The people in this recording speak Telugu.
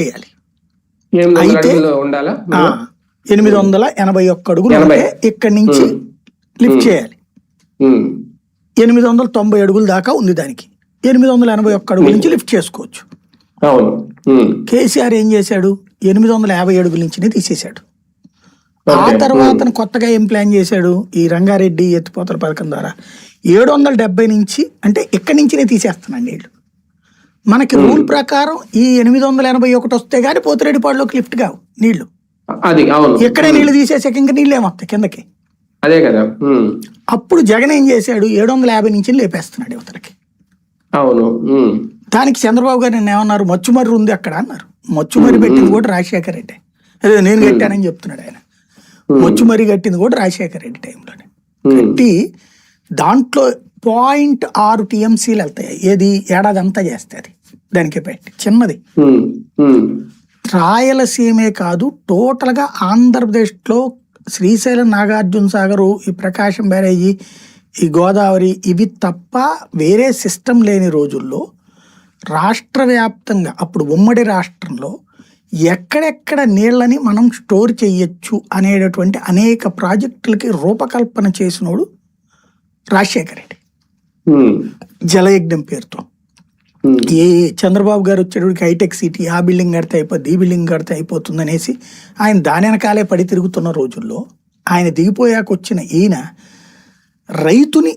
చేయాలి. అయితే 881 అడుగులు ఉంటే ఇక్కడి నుంచి లిఫ్ట్ చేయాలి. 890 అడుగుల దాకా ఉంది దానికి. 881 అడుగుల నుంచి లిఫ్ట్ చేసుకోవచ్చు. కేసీఆర్ ఏం చేశాడు, 850 అడుగుల నుంచి తీసేశాడు. ఆ తర్వాత కొత్తగా ఏం ప్లాన్ చేశాడు, ఈ రంగారెడ్డి ఎత్తిపోతల పథకం ద్వారా 770 నుంచి, అంటే ఇక్కడి నుంచినే తీసేస్తున్నాడు నీళ్లు. మనకి రూల్ ప్రకారం ఈ 881 వస్తే గానీ పోతిరెడ్డిపాడులోకి లిఫ్ట్ కావు నీళ్లు. ఇక్కడే నీళ్లు తీసేసాక ఇంకా నీళ్ళు ఏమొస్తాయి కిందకి. అదే కదా. అప్పుడు జగన్ ఏం చేశాడు, 750 నుంచి లేపేస్తున్నాడు యువతలకి. అవును. దానికి చంద్రబాబు గారు నిన్న ఏమన్నారు, మచ్చుమర్రి ఉంది అక్కడ అన్నారు. మచ్చుమర్రి పెట్టింది కూడా రాజశేఖర రెడ్డి. అదే నేను కట్టానని చెప్తున్నాడు ఆయన. మచ్చుమర్రి కట్టింది కూడా రాజశేఖర రెడ్డి టైంలోనే కట్టి దాంట్లో 0.6 TMCలు వెళ్తాయి. ఏది ఏడాది అంతా చేస్తుంది దానికి పెట్టి చిన్నది. రాయలసీమే కాదు, టోటల్ గా ఆంధ్రప్రదేశ్లో శ్రీశైలం, నాగార్జున సాగరు, ఈ ప్రకాశం బ్యారేజీ, ఈ గోదావరి, ఇవి తప్ప వేరే సిస్టమ్ లేని రోజుల్లో రాష్ట్ర వ్యాప్తంగా అప్పుడు ఉమ్మడి రాష్ట్రంలో ఎక్కడెక్కడ నీళ్ళని మనం స్టోర్ చెయ్యొచ్చు అనేటటువంటి అనేక ప్రాజెక్టులకి రూపకల్పన చేసినోడు రాజశేఖర రెడ్డి. జలయజ్ఞం పేరుతో ఏ చంద్రబాబు గారు వచ్చేటప్పటికి హైటెక్ సిటీ, ఆ బిల్డింగ్ కడితే అయిపోద్ది, ఈ బిల్డింగ్ కడితే అయిపోతుంది అనేసి ఆయన దాని వెనకాలే పడి తిరుగుతున్న రోజుల్లో ఆయన దిగిపోయాక వచ్చిన ఈయన రైతుని